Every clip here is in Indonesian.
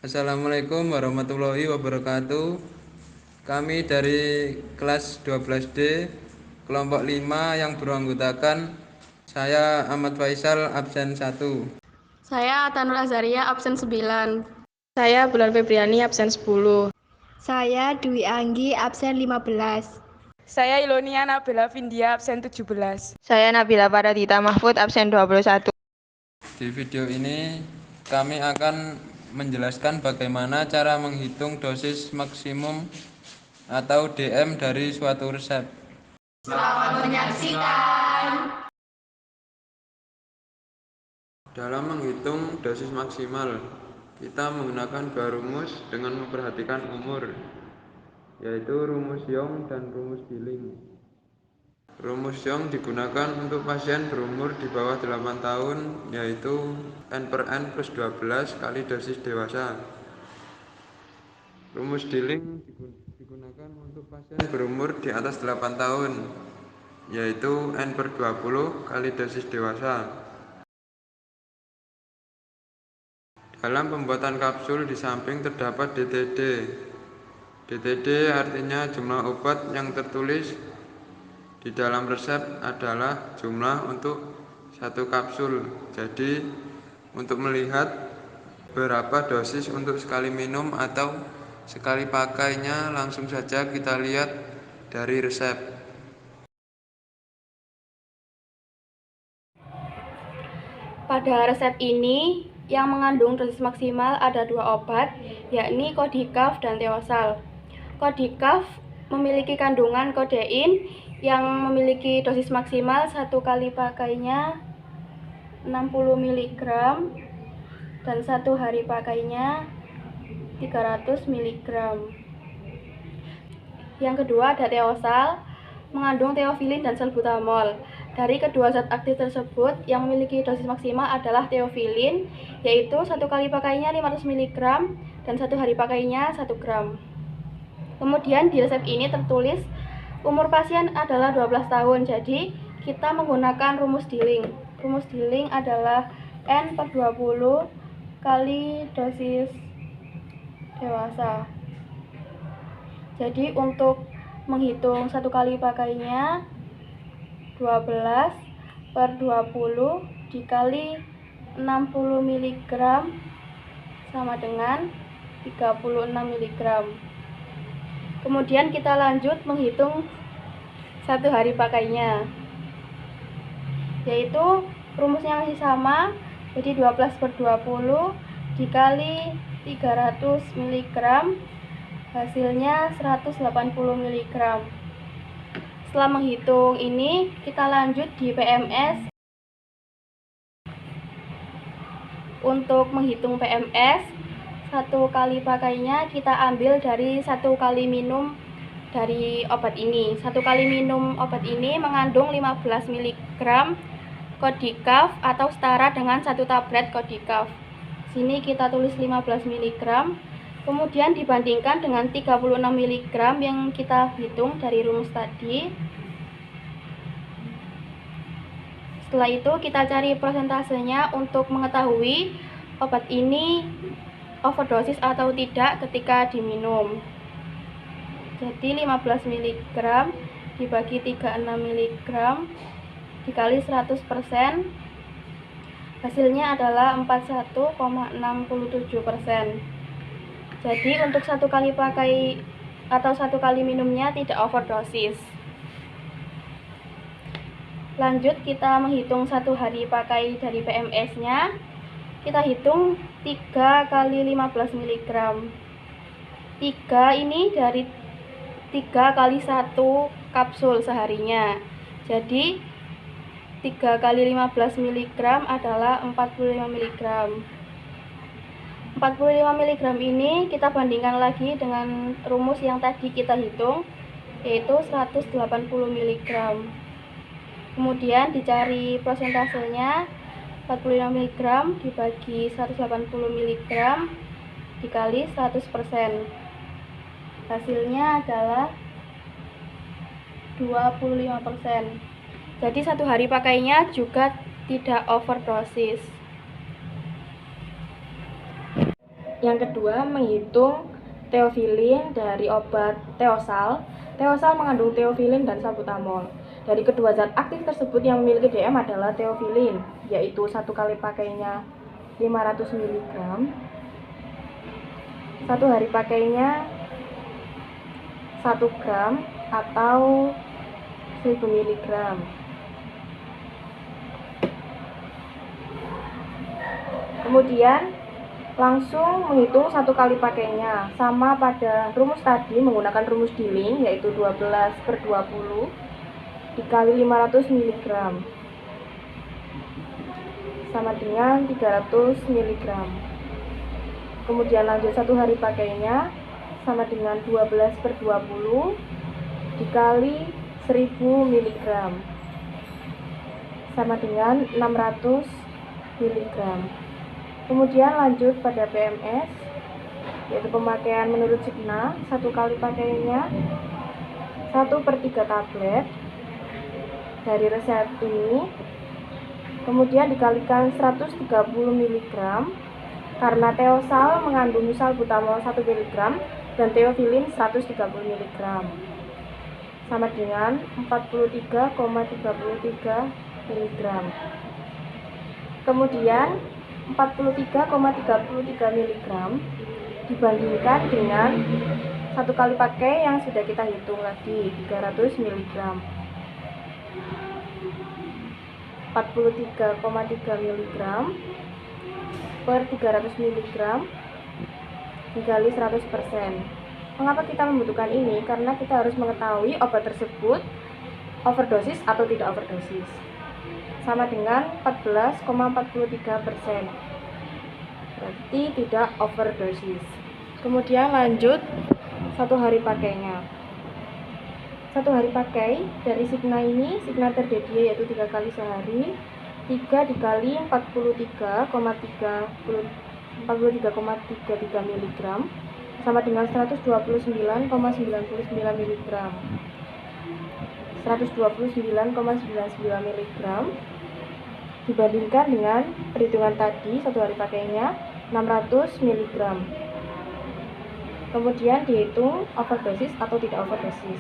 Assalamualaikum warahmatullahi wabarakatuh. Kami dari kelas 12D kelompok 5 yang beranggotakan saya Ahmad Faisal absen 1. Saya Atanul Azaria absen 9. Saya Bulan Febriani absen 10. Saya Dwi Anggi absen 15. Saya Ilonia Nabila Vindia absen 17. Saya Nabila Paradita Mahfud absen 21. Di video ini kami akan menjelaskan bagaimana cara menghitung dosis maksimum atau DM dari suatu resep. Selamat menyaksikan. Dalam menghitung dosis maksimal, kita menggunakan dua rumus dengan memperhatikan umur, yaitu rumus Young dan rumus Dilling. Rumus Young digunakan untuk pasien berumur di bawah 8 tahun, yaitu N per N plus 12 kali dosis dewasa. Rumus Dilling digunakan untuk pasien berumur di atas 8 tahun, yaitu N per 20 kali dosis dewasa. Dalam pembuatan kapsul di samping terdapat DTD. DTD artinya jumlah obat yang tertulis di dalam resep adalah jumlah untuk satu kapsul. Jadi untuk melihat berapa dosis untuk sekali minum atau sekali pakainya, langsung saja kita lihat dari resep. Pada resep ini yang mengandung dosis maksimal ada dua obat, yakni Kodikaf dan Teosal. Kodikaf memiliki kandungan kodein yang memiliki dosis maksimal satu kali pakainya 60 mg dan satu hari pakainya 300 mg. Yang kedua ada Teosal, mengandung teofilin dan salbutamol. Dari kedua zat aktif tersebut yang memiliki dosis maksimal adalah teofilin, yaitu satu kali pakainya 500 mg dan satu hari pakainya 1 gram. Kemudian di resep ini tertulis umur pasien adalah 12 tahun, jadi kita menggunakan rumus Dilling. Rumus Dilling adalah N per 20 kali dosis dewasa. Jadi untuk menghitung satu kali pakainya 12 per 20 dikali 60 mg sama dengan 36 mg. Kemudian kita lanjut menghitung satu hari pakainya, yaitu rumusnya masih sama, jadi 12 per 20 dikali 300 mg, hasilnya 180 mg. Setelah menghitung ini, kita lanjut di PMS. Untuk menghitung PMS, satu kali pakainya kita ambil dari satu kali minum dari obat ini. Satu kali minum obat ini mengandung 15 mg Kodikaf atau setara dengan satu tablet Kodikaf. Sini kita tulis 15 mg. Kemudian dibandingkan dengan 36 mg yang kita hitung dari rumus tadi. Setelah itu kita cari persentasenya untuk mengetahui obat ini overdosis atau tidak ketika diminum. Jadi 15 mg dibagi 36 mg dikali 100%, hasilnya adalah 41,67%. Jadi untuk satu kali pakai atau satu kali minumnya tidak overdosis. Lanjut kita menghitung satu hari pakai dari PMS-nya. Kita hitung 3 kali 15 mg. 3 ini dari 3 kali 1 kapsul seharinya. Jadi 3 kali 15 mg adalah 45 mg. 45 mg ini kita bandingkan lagi dengan rumus yang tadi kita hitung, yaitu 180 mg. Kemudian dicari persentasenya, 45 mg dibagi 180 mg dikali 100%. Hasilnya adalah 25%. Jadi satu hari pakainya juga tidak overdosis. Yang kedua, menghitung teofilin dari obat teosal. Teosal mengandung teofilin dan salbutamol. Dari kedua zat aktif tersebut yang memiliki DM adalah teofilin, yaitu satu kali pakainya 500 mg, satu hari pakainya 1 gram atau 1000 mg. Kemudian langsung menghitung satu kali pakainya. Sama pada rumus tadi menggunakan rumus Dilling, yaitu 12/20 dikali 500 mg sama dengan 300 mg. Kemudian lanjut satu hari pakainya sama dengan 12/20 dikali 1000 mg sama dengan 600 mg. Kemudian lanjut pada PMS, yaitu pemakaian menurut Cigna. Satu kali pakainya 1/3 tablet dari resep ini, kemudian dikalikan 130 mg karena teosal mengandung salbutamol 1 mg dan teofilin 130 mg sama dengan 43,33 mg. Kemudian 43,33 mg dibandingkan dengan satu kali pakai yang sudah kita hitung tadi 300 mg. 43,3 mg per 300 mg dikali 100%. Mengapa kita membutuhkan ini? Karena kita harus mengetahui obat tersebut overdosis atau tidak overdosis. Sama dengan 14,43%, berarti tidak overdosis. Kemudian lanjut satu hari pakainya. Satu hari pakai dari Cigna ini, Cigna terdedia yaitu 3 kali sehari. 3 dikali 43,33 mg sama dengan 129,99 mg. 129,99 mg dibandingkan dengan perhitungan tadi satu hari pakainya 600 mg. Kemudian dihitung overdosis atau tidak overdosis.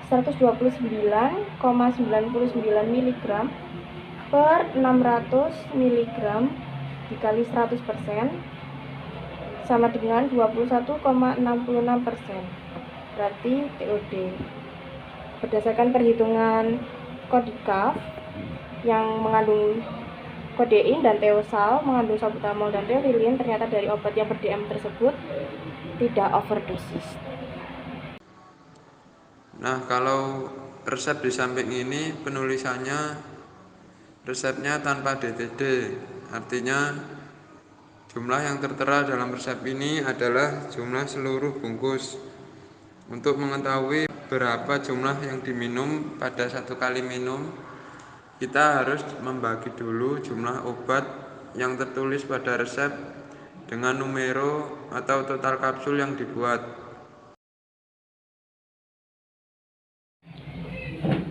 129,99 mg per 600 mg dikali 100% sama dengan 21,66%, berarti TOD. Berdasarkan perhitungan Kodikaf yang mengandung kodein dan teosal, mengandung salbutamol dan teofilin, ternyata dari obat yang ber-DM tersebut tidak overdosis. Nah, kalau resep di samping ini penulisannya resepnya tanpa DTD, artinya jumlah yang tertera dalam resep ini adalah jumlah seluruh bungkus. Untuk mengetahui berapa jumlah yang diminum pada satu kali minum, kita harus membagi dulu jumlah obat yang tertulis pada resep dengan numero atau total kapsul yang dibuat.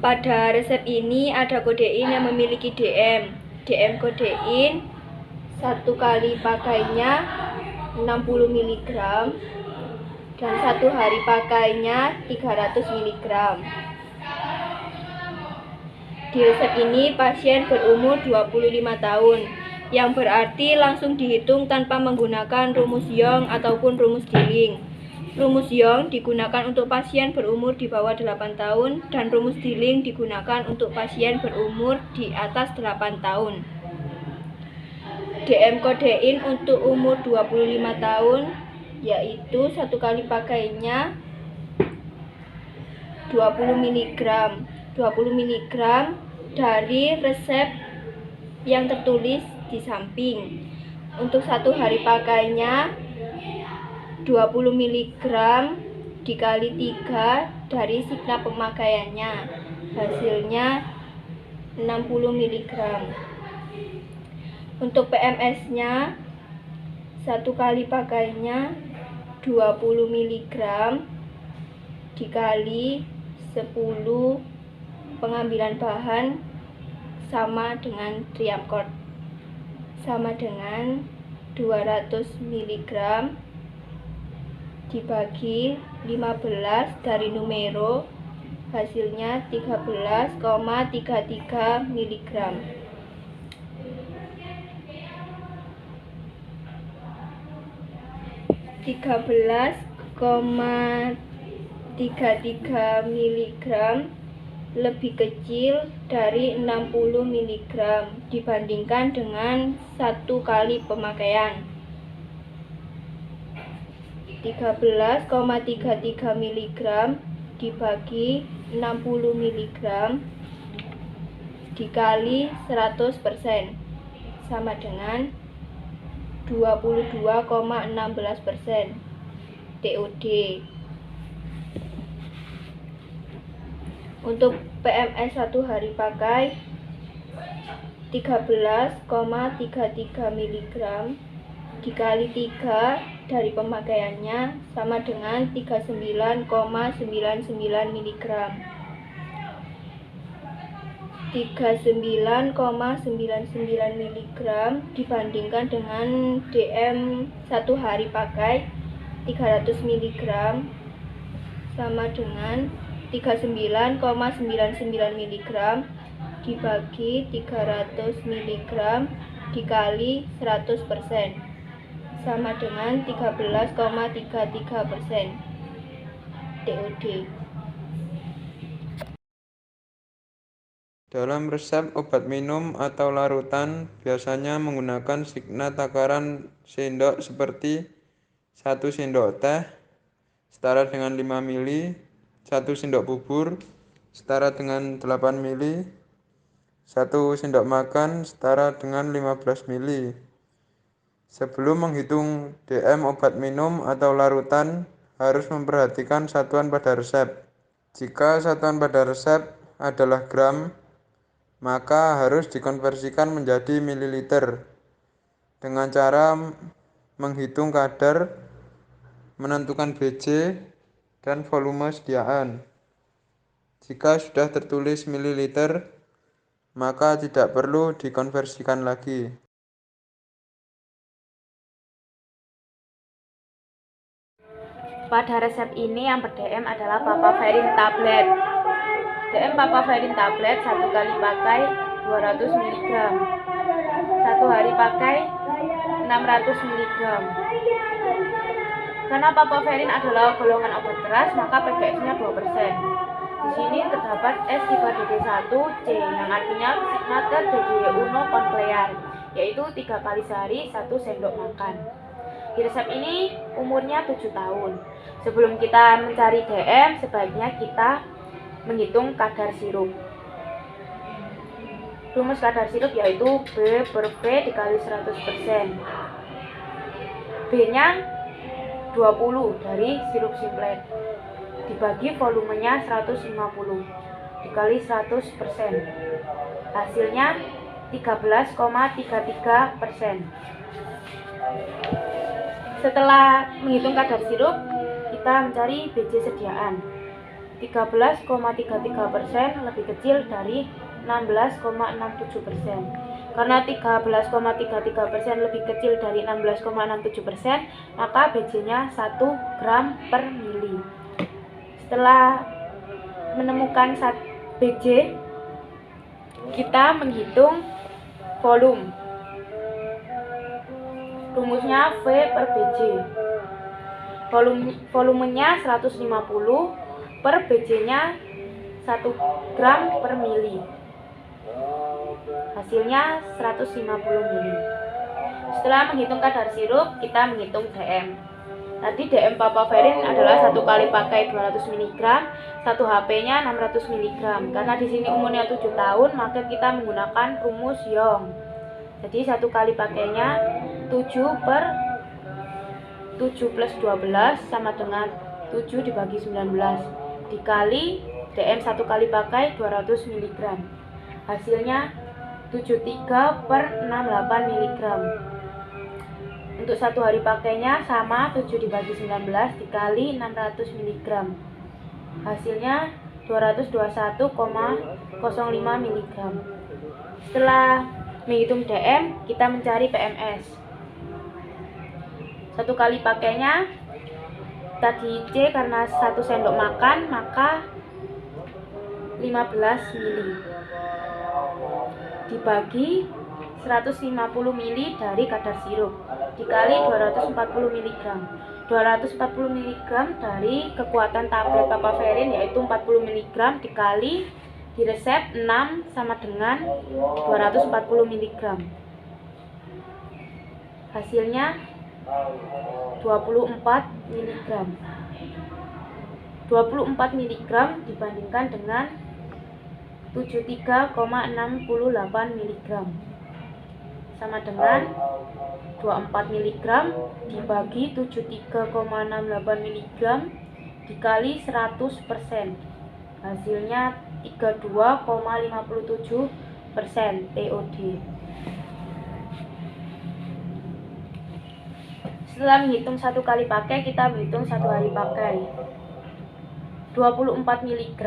Pada resep ini ada kodein yang memiliki DM. DM kodein satu kali pakainya 60 mg dan satu hari pakainya 300 mg. Di resep ini pasien berumur 25 tahun, yang berarti langsung dihitung tanpa menggunakan rumus Young ataupun rumus Dilling. Rumus Young digunakan untuk pasien berumur di bawah 8 tahun dan rumus Dilling digunakan untuk pasien berumur di atas 8 tahun. DM kodein untuk umur 25 tahun yaitu satu kali pakainya 20 mg dari resep yang tertulis di samping. Untuk satu hari pakainya 20 mg dikali 3 dari Cigna pemakaiannya, hasilnya 60 mg. Untuk PMS-nya satu kali pakainya 20 mg dikali 10 pengambilan bahan sama dengan Triamcort sama dengan 200 mg dibagi 15 dari numero, hasilnya 13,33 mg. Tiga belas 33 mg lebih kecil dari 60 mg dibandingkan dengan 1 kali pemakaian. 13,33 mg dibagi 60 mg dikali 100% sama dengan 22,16% TOD. Untuk PMS 1 hari pakai 13,33 mg dikali 3 dari pemakaiannya sama dengan 39,99 mg. 39,99 mg dibandingkan dengan DM 1 hari pakai 300 mg sama dengan 39,99 mg dibagi 300 mg dikali 100% sama dengan 13,33% TOD. Dalam resep obat minum atau larutan biasanya menggunakan signa takaran sendok seperti 1 sendok teh setara dengan 5 ml, 1 sendok bubur setara dengan 8 ml, 1 sendok makan setara dengan 15 ml. Sebelum menghitung DM obat minum atau larutan, harus memperhatikan satuan pada resep. Jika satuan pada resep adalah gram, maka harus dikonversikan menjadi mililiter dengan cara menghitung kadar, menentukan BJ, dan volume sediaan. Jika sudah tertulis mililiter, maka tidak perlu dikonversikan lagi. Pada resep ini yang ber-DM adalah papaverin tablet. DM papaverin tablet 1 kali pakai 200 mg, 1 hari pakai 600 mg. Karena papaverin adalah golongan obat keras, maka PGS-nya 2%. Di sini terdapat S3DD1C yang artinya signature DDE uno Conclear, yaitu 3 kali sehari 1 sendok makan. Di resep ini umurnya 7 tahun. Sebelum kita mencari DM, sebaiknya kita menghitung kadar sirup. Rumus kadar sirup yaitu B per V dikali 100%. B-nya 20 dari sirup simplet dibagi volumenya 150 dikali 100%. Hasilnya 13,33%. Setelah menghitung kadar sirup, kita mencari BJ sediaan. 13,33% lebih kecil dari 16,67%. Karena 13,33% lebih kecil dari 16,67%, maka BJ-nya 1 gram per mili. Setelah menemukan BJ, kita menghitung volume. Rumusnya V per BJ. Volumenya 150 per BJ-nya 1 gram per mili. Hasilnya 150 mili. Setelah menghitung kadar sirup, kita menghitung DM. Tadi DM papaverin adalah 1 kali pakai 200 mg, 1 HP-nya 600 mg. Karena di sini umurnya 7 tahun, maka kita menggunakan rumus Young. Jadi 1 kali pakainya 7 per 7 plus 12 sama dengan 7 dibagi 19 dikali DM 1 kali pakai 200 mg. Hasilnya 73 per 68 mg. Untuk 1 hari pakainya sama 7 dibagi 19 dikali 600 mg. Hasilnya 221,05 mg. Setelah menghitung DM, kita mencari PMS. 1 kali pakainya tadi C karena 1 sendok makan, maka 15 ml dibagi 150 ml dari kadar sirup dikali 240 mg. 240 mg dari kekuatan tablet papaverin yaitu 40 mg dikali di resep 6 sama dengan 240 mg. Hasilnya 24 mg. 24 mg dibandingkan dengan 73,68 mg sama dengan 24 mg dibagi 73,68 mg dikali 100%. Hasilnya 32,57% TOD. Setelah menghitung 1 kali pakai, kita menghitung 1 hari pakai. 24 mg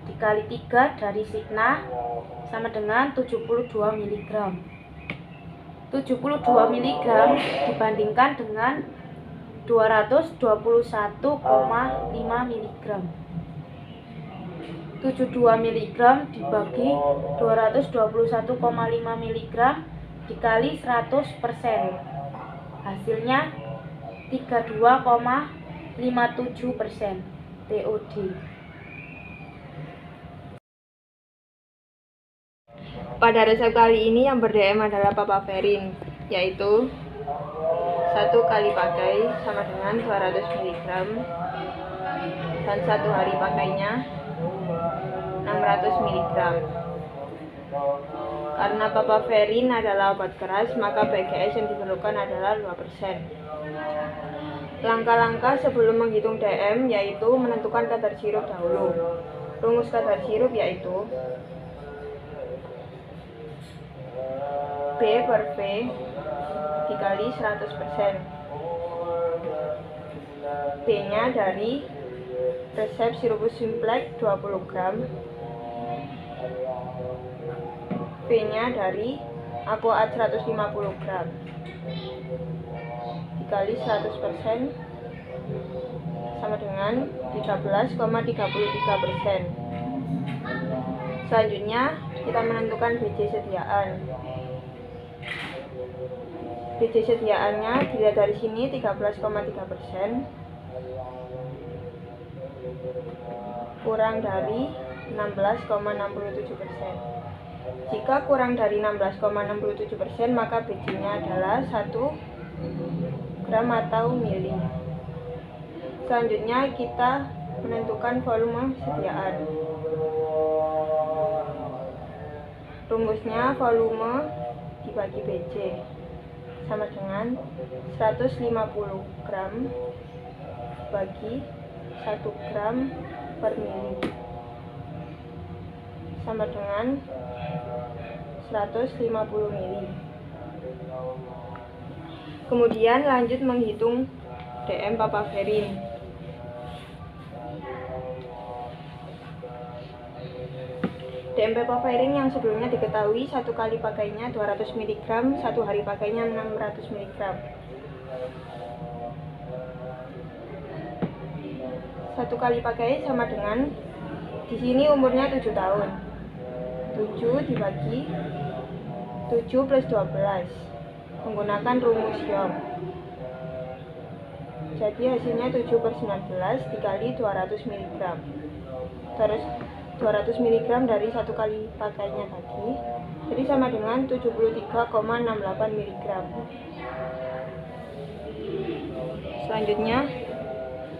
dikali 3 dari Signa sama dengan 72 mg. 72 mg dibandingkan dengan 221,5 mg. 72 mg dibagi 221,5 mg dikali 100%. Hasilnya 32,57% TOD. Pada resep kali ini yang ber-DM adalah papaverin, yaitu 1 kali pakai sama dengan 200 mg dan 1 hari pakainya 600 mg. Karena papaverin adalah obat keras, maka PGS yang diperlukan adalah 2%. Langkah-langkah sebelum menghitung DM yaitu menentukan kadar sirup dahulu. Rumus kadar sirup yaitu B per V dikali 100%. B-nya dari resep Sirupus Simplex 20 gram, V-nya dari Aqua 150 gram dikali 100% sama dengan 13,33%. Selanjutnya kita menentukan BJ sediaan. BJ sediaannya dilihat dari sini 13,3% kurang dari 16,67%. Jika kurang dari 16,67%, maka BJ-nya adalah 1 gram atau mili. Selanjutnya kita menentukan volume sediaan. Rumusnya volume dibagi BJ sama dengan 150 gram bagi 1 gram per mili sama dengan 150 mili. Kemudian lanjut menghitung DM papaverin. DM papaverin yang sebelumnya diketahui 1 kali pakainya 200 mg, 1 hari pakainya 600 mg. 1 kali pakai sama dengan di sini umurnya 7 tahun. 7 dibagi 7 plus 12 menggunakan rumus Young. Jadi hasilnya 7 per 19 dikali 200 mg. Terus 200 mg dari 1 kali pakainya tadi, jadi sama dengan 73,68 mg. Selanjutnya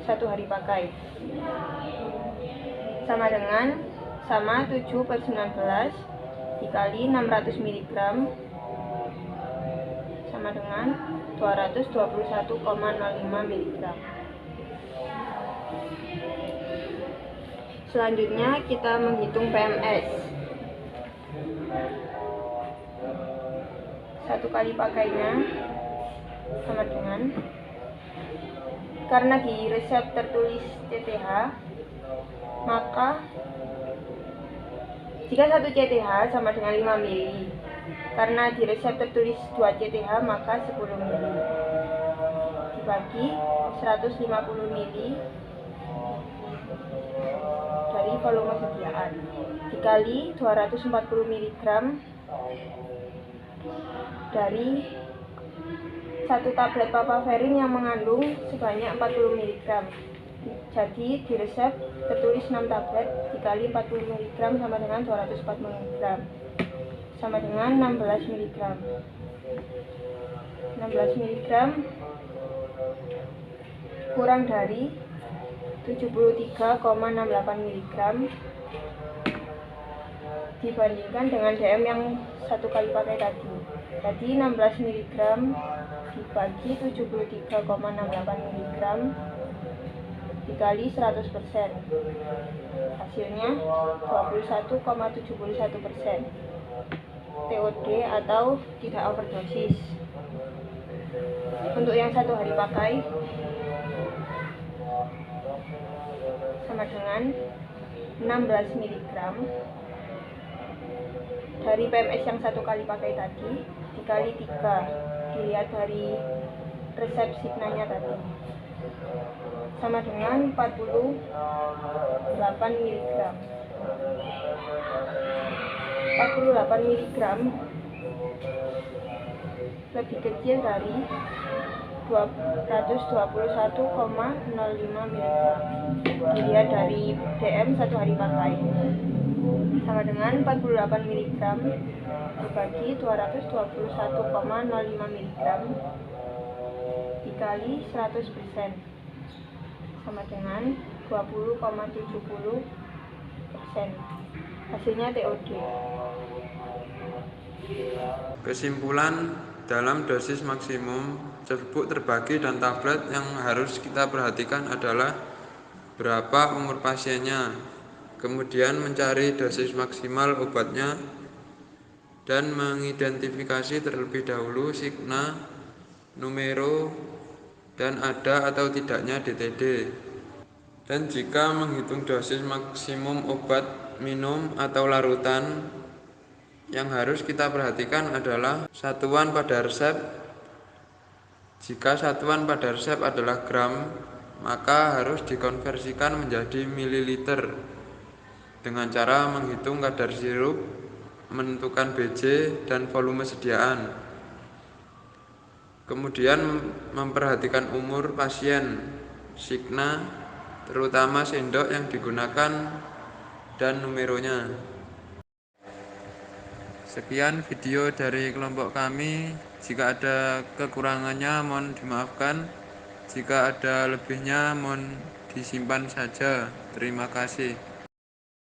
1 hari pakai sama dengan 7 per 19 dikali 600 mg sama dengan 221,05 mg. Selanjutnya kita menghitung PMS. 1 kali pakainya sama dengan, karena di resep tertulis CTH, maka jika 1 CTH sama dengan 5 mili, karena di resep tertulis 2 CTH maka 10 mili dibagi 150 ml dari volume sediaan dikali 240 mg dari satu tablet papaverin yang mengandung sebanyak 40 mg. Jadi di resep tertulis 6 tablet dikali 40 mg sama dengan 240 mg sama dengan 16 mg. 16 mg kurang dari 73,68 mg dibandingkan dengan DM yang satu kali pakai tadi. Jadi 16 mg dibagi 73,68 mg dikali 100%. Hasilnya 21,71%. TOD atau tidak overdosis. Untuk yang satu hari pakai sama dengan 16 mg dari PMS yang satu kali pakai tadi dikali 3, dilihat dari resep signanya tadi, sama dengan 48 mg. 48 mg lebih kecil dari 221,05 mg dilihat dari DM satu hari pakai, sama dengan 48 mg dibagi 221,05 mg dikali 100% sama dengan 20,70%. Hasilnya TOD. Kesimpulan, dalam dosis maksimum serbuk terbagi dan tablet yang harus kita perhatikan adalah berapa umur pasiennya, kemudian mencari dosis maksimal obatnya, dan mengidentifikasi terlebih dahulu signa, numero, dan ada atau tidaknya DTD. Dan jika menghitung dosis maksimum obat minum atau larutan, yang harus kita perhatikan adalah satuan pada resep. Jika satuan pada resep adalah gram, maka harus dikonversikan menjadi mililiter dengan cara menghitung kadar sirup, menentukan BJ dan volume sediaan. Kemudian memperhatikan umur pasien, signa, terutama sendok yang digunakan, dan numeronya. Sekian video dari kelompok kami. Jika ada kekurangannya mohon dimaafkan. Jika ada lebihnya mohon disimpan saja. Terima kasih.